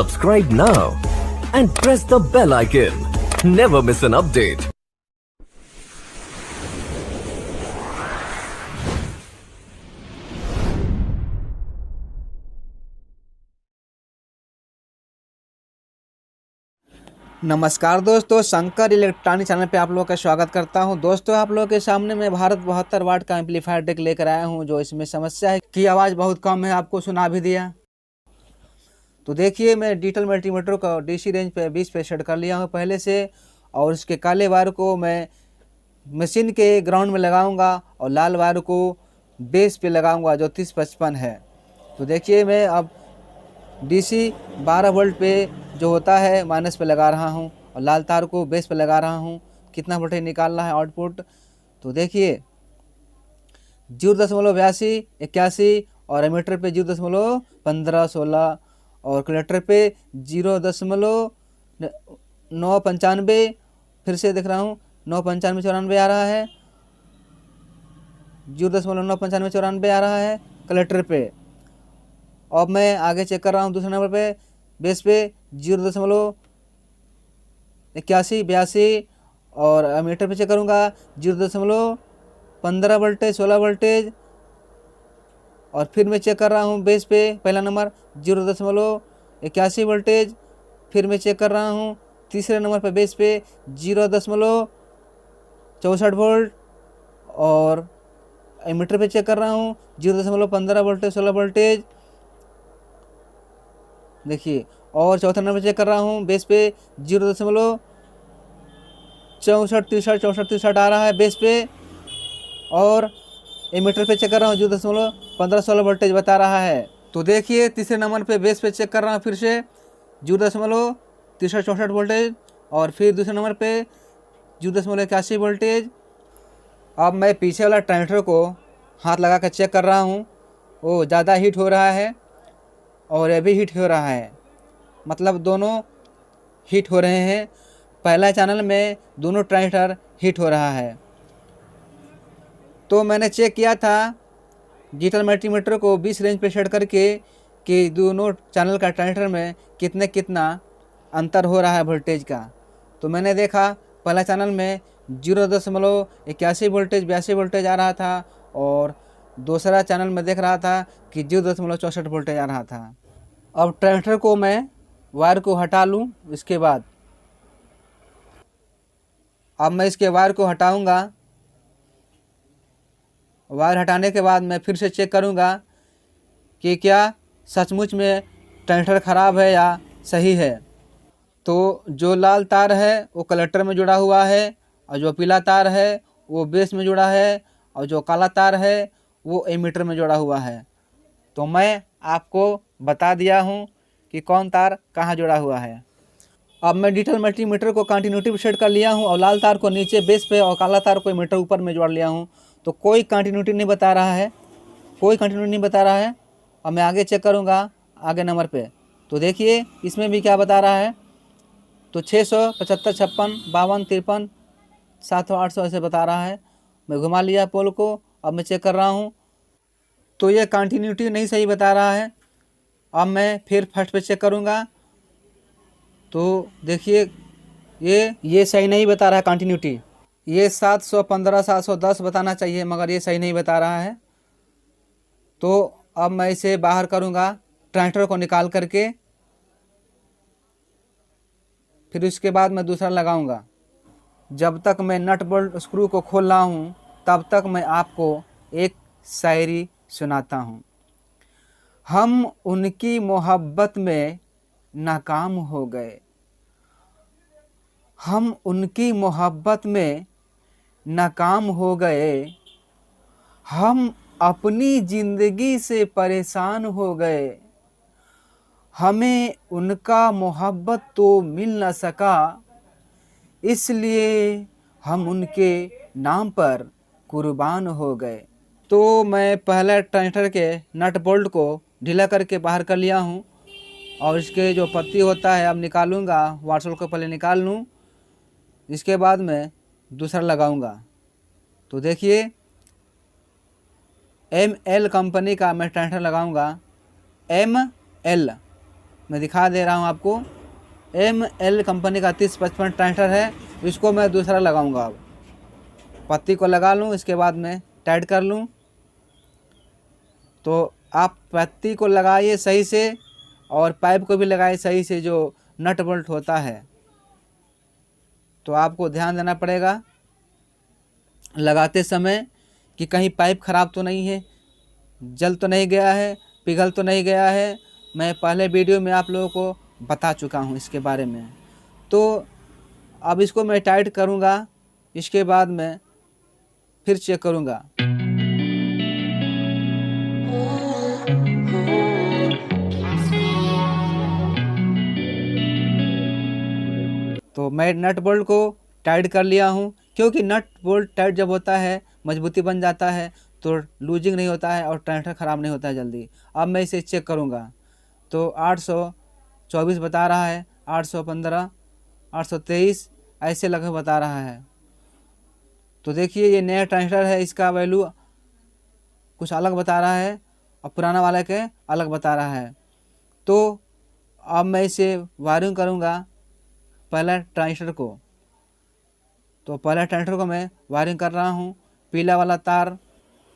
Subscribe now and press the bell icon. Never miss an update. नमस्कार दोस्तों, Shankar electronic channel पे आप लोगों का स्वागत करता हूं। दोस्तों, आप लोगों के सामने मैं भारत 72 वाट का एम्पलीफायर डेक लेकर आया हूं। जो इसमें समस्या है कि आवाज़ बहुत कम है, आपको सुना भी दिया। तो देखिए, मैं डिजिटल मल्टीमीटर को डीसी रेंज पे 20 पे सेट कर लिया हूं पहले से, और इसके काले वायर को मैं मशीन के ग्राउंड में लगाऊंगा और लाल वायर को बेस पे लगाऊंगा जो 3055 है। तो देखिए, मैं अब डीसी 12 वोल्ट पे जो होता है माइनस पे लगा रहा हूँ और लाल तार को बेस पे लगा रहा हूँ। कितना वोल्टेज निकालना है आउटपुट, तो देखिए 0.82 81 और एमीटर पे 0.15 16 और कलेक्टर पे 0.995। फिर से देख रहा हूँ 995 94 आ रहा है, 0.995 94 आ रहा है कलेक्टर पे। अब मैं आगे चेक कर रहा हूँ दूसरे नंबर पे बेस पे 0.81 82 और मीटर पे चेक करूँगा 0.15 वोल्टेज 16 वोल्टेज। और फिर मैं चेक कर रहा हूँ बेस पे पहला नंबर 0.81 वोल्टेज। फिर मैं चेक कर रहा हूँ तीसरे नंबर पे बेस पे 0.64 वोल्ट और मीटर पे चेक कर रहा हूँ 0.15 वोल्टेज 16 वोल्टेज। देखिए, और चौथा नंबर चेक कर रहा हूँ बेस पे 0.64 आ रहा है बेस पे, और एमीटर पे चेक कर रहा हूँ 0.15 16 वोल्टेज बता रहा है। तो देखिए, तीसरे नंबर पे बेस पे चेक कर रहा हूँ फिर से 0.63 वोल्टेज और फिर दूसरे नंबर पे 0.81 वोल्टेज। अब मैं पीछे वाला ट्रांजिस्टर को हाथ लगा कर चेक कर रहा हूँ, वो ज़्यादा हीट हो रहा है और ये भी हीट हो रहा है, मतलब दोनों हीट हो रहे हैं। पहला चैनल में दोनों ट्रांजिस्टर हीट हो रहा है। तो मैंने चेक किया था डिजिटल मल्टीमीटर को 20 रेंज पे सेट करके कि दोनों चैनल का ट्रांजिस्टर में कितना अंतर हो रहा है वोल्टेज का। तो मैंने देखा पहला चैनल में 0.81 वोल्टेज 82 वोल्टेज आ रहा था और दूसरा चैनल में देख रहा था कि 0.64 वोल्टेज आ रहा था। अब ट्रांजिस्टर को मैं वायर को हटा लूँ। इसके बाद अब मैं इसके वायर को हटाऊंगा। वायर हटाने के बाद मैं फिर से चेक करूंगा कि क्या सचमुच में ट्रांजिस्टर ख़राब है या सही है। तो जो लाल तार है वो कलेक्टर में जुड़ा हुआ है और जो पीला तार है वो बेस में जुड़ा है और जो काला तार है वो एमीटर में जुड़ा हुआ है। तो मैं आपको बता दिया हूँ कि कौन तार कहाँ जुड़ा हुआ है। अब मैं डिजिटल मल्टीमीटर को कंटिन्यूटी पे सेट कर लिया हूँ और लाल तार को नीचे बेस पे और काला तार को मीटर ऊपर में जोड़ लिया हूँ। तो कोई कंटिन्यूटी नहीं बता रहा है, कोई कंटिन्यूटी नहीं बता रहा है। अब मैं आगे चेक करूँगा आगे नंबर पे, तो देखिए इसमें भी क्या बता रहा है। तो 600 75 56 52 53 700 800 ऐसे बता रहा है। मैं घुमा लिया पोल को, अब मैं चेक कर रहा हूँ तो ये कंटिन्यूटी नहीं सही बता रहा है। अब मैं फिर फर्स्ट पे चेक करूँगा तो देखिए ये सही नहीं बता रहा है कंटिन्यूटी। ये 715 710 बताना चाहिए मगर ये सही नहीं बता रहा है। तो अब मैं इसे बाहर करूँगा ट्रांजिस्टर को निकाल करके, फिर उसके बाद मैं दूसरा लगाऊंगा। जब तक मैं नट बोल्ट स्क्रू को खोल रहा हूँ तब तक मैं आपको एक शायरी सुनाता हूँ। हम उनकी मोहब्बत में नाकाम हो गए, हम उनकी मोहब्बत में नाकाम हो गए, हम अपनी ज़िंदगी से परेशान हो गए, हमें उनका मोहब्बत तो मिल न सका, इसलिए हम उनके नाम पर कुर्बान हो गए। तो मैं पहले ट्रांजिस्टर के नट बोल्ट को ढीला करके बाहर कर लिया हूँ और इसके जो पत्ती होता है अब निकालूंगा। वाटसल को पहले निकाल लूँ, इसके बाद मैं दूसरा लगाऊंगा। तो देखिए ML कंपनी का मैं ट्रांजिस्टर लगाऊंगा। ML मैं दिखा दे रहा हूँ आपको। ML कंपनी का 3055 ट्रांजिस्टर है, इसको मैं दूसरा लगाऊंगा। अब पत्ती को लगा लूँ, इसके बाद मैं टाइट कर लूँ। तो आप पत्ती को लगाइए सही से और पाइप को भी लगाइए सही से, जो नट बोल्ट होता है। तो आपको ध्यान देना पड़ेगा लगाते समय कि कहीं पाइप ख़राब तो नहीं है, जल तो नहीं गया है, पिघल तो नहीं गया है। मैं पहले वीडियो में आप लोगों को बता चुका हूँ इसके बारे में। तो अब इसको मैं टाइट करूँगा, इसके बाद मैं फिर चेक करूँगा। तो मैं नट बोल्ट को टाइट कर लिया हूँ, क्योंकि नट बोल्ट टाइट जब होता है मजबूती बन जाता है, तो लूजिंग नहीं होता है और ट्रांजिस्टर ख़राब नहीं होता है जल्दी। अब मैं इसे चेक करूँगा। तो 824 बता रहा है, 815, 823 ऐसे लगभग बता रहा है। तो देखिए ये नया ट्रांजिस्टर है, इसका वैल्यू कुछ अलग बता रहा है और पुराना वाला के अलग बता रहा है। तो अब मैं इसे वायरिंग करूँगा पहला ट्रांजिस्टर को। तो पहला ट्रांजिस्टर को मैं वायरिंग कर रहा हूँ। पीला वाला तार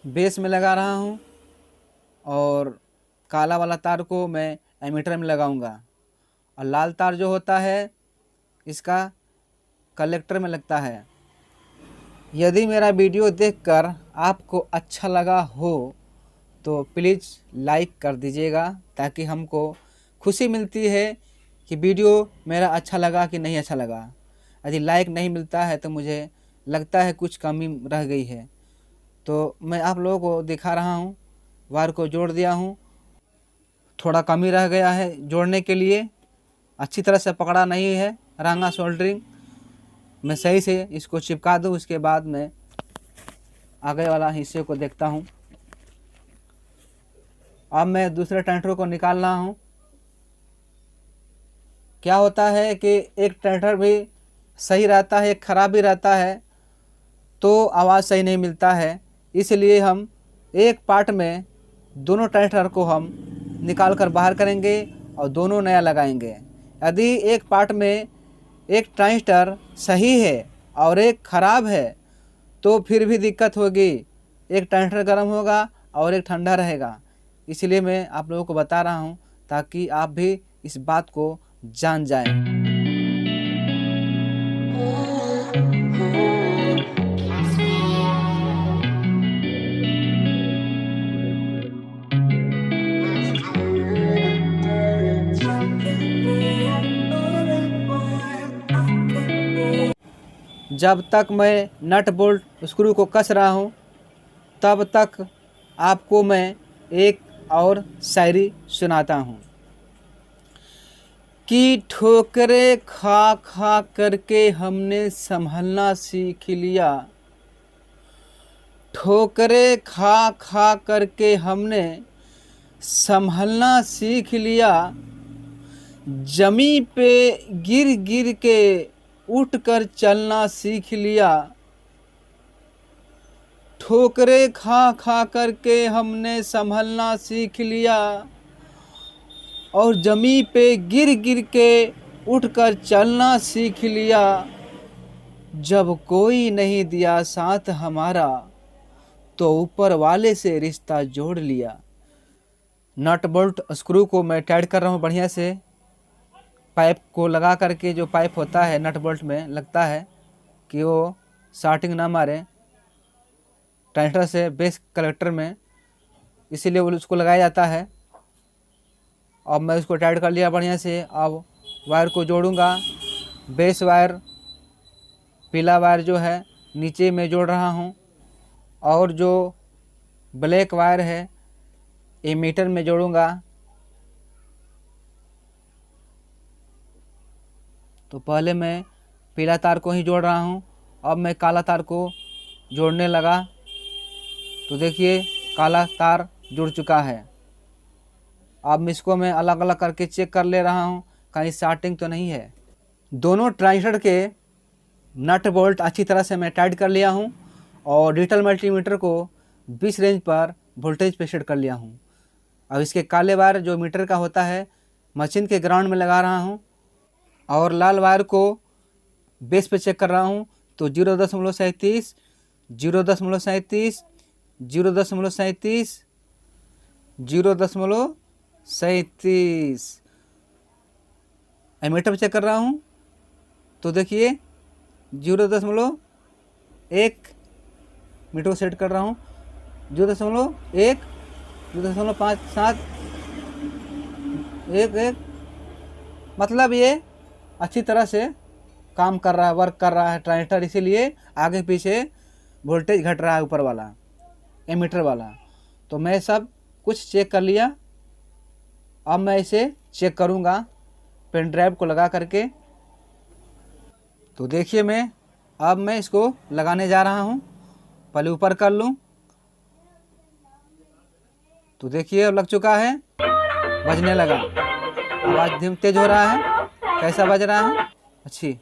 बेस में लगा रहा हूँ और काला वाला तार को मैं एमीटर में लगाऊंगा, और लाल तार जो होता है इसका कलेक्टर में लगता है। यदि मेरा वीडियो देखकर आपको अच्छा लगा हो तो प्लीज़ लाइक कर दीजिएगा, ताकि हमको खुशी मिलती है कि वीडियो मेरा अच्छा लगा कि नहीं अच्छा लगा। यदि लाइक नहीं मिलता है तो मुझे लगता है कुछ कमी रह गई है। तो मैं आप लोगों को दिखा रहा हूँ, वायर को जोड़ दिया हूँ, थोड़ा कमी रह गया है जोड़ने के लिए, अच्छी तरह से पकड़ा नहीं है रंगा सोल्डरिंग। मैं सही से इसको चिपका दूँ, उसके बाद मैं आगे वाला हिस्से को देखता हूँ। अब मैं दूसरे ट्रांजिस्टर को निकाल रहा हूँ। क्या होता है कि एक ट्रांजिस्टर भी सही रहता है, एक ख़राब भी रहता है, तो आवाज़ सही नहीं मिलता है। इसलिए हम एक पार्ट में दोनों ट्रांजिस्टर को हम निकाल कर बाहर करेंगे और दोनों नया लगाएंगे। यदि एक पार्ट में एक ट्रांजिस्टर सही है और एक ख़राब है तो फिर भी दिक्कत होगी, एक ट्रांजिस्टर गर्म होगा और एक ठंडा रहेगा। इसलिए मैं आप लोगों को बता रहा हूँ ताकि आप भी इस बात को जान जाएं। जब तक मैं नट बोल्ट स्क्रू को कस रहा हूँ तब तक आपको मैं एक और शायरी सुनाता हूँ कि ठोकरे खा खा करके हमने संभलना सीख लिया, ठोकरे खा खा करके हमने संभलना सीख लिया, जमी पे गिर गिर के उठकर चलना सीख लिया, ठोकरे खा खा करके हमने संभलना सीख लिया और जमी पे गिर गिर के उठकर चलना सीख लिया, जब कोई नहीं दिया साथ हमारा तो ऊपर वाले से रिश्ता जोड़ लिया। नट बोल्ट स्क्रू को मैं टाइट कर रहा हूँ बढ़िया से, पाइप को लगा करके। जो पाइप होता है नट बोल्ट में लगता है कि वो शॉर्टिंग ना मारे ट्रांजिस्टर से बेस कलेक्टर में, इसीलिए वो उसको लगाया जाता है। अब मैं उसको टाइट कर लिया बढ़िया से। अब वायर को जोड़ूंगा। बेस वायर पीला वायर जो है नीचे में जोड़ रहा हूँ, और जो ब्लैक वायर है एमीटर में जोड़ूंगा। तो पहले मैं पीला तार को ही जोड़ रहा हूँ, अब मैं काला तार को जोड़ने लगा। तो देखिए काला तार जुड़ चुका है। अब इसको मैं अलग अलग करके चेक कर ले रहा हूँ कहीं शॉर्टिंग तो नहीं है। दोनों ट्रांजिस्टर के नट बोल्ट अच्छी तरह से मैं टाइट कर लिया हूँ और डिजिटल मल्टीमीटर को 20 रेंज पर वोल्टेज पे सेट कर लिया हूँ। अब इसके काले वायर जो मीटर का होता है मशीन के ग्राउंड में लगा रहा हूँ और लाल वायर को बेस पे चेक कर रहा हूँ तो 0.37, 0.37, 0.37, 0.37। एमीटर पे चेक कर रहा हूँ तो देखिए 0.1 मीटर को सेट कर रहा हूँ, 0.1, 0.57, 1, मतलब ये अच्छी तरह से काम कर रहा है, वर्क कर रहा है ट्रांजिस्टर, इसीलिए आगे पीछे वोल्टेज घट रहा है ऊपर वाला एमीटर वाला। तो मैं सब कुछ चेक कर लिया। अब मैं इसे चेक करूँगा पेन ड्राइव को लगा करके। तो देखिए अब मैं इसको लगाने जा रहा हूँ। पहले ऊपर कर लूँ तो देखिए अब लग चुका है, बजने लगा। आवाज़ धीम तेज हो रहा है, कैसा बज रहा है, अच्छी।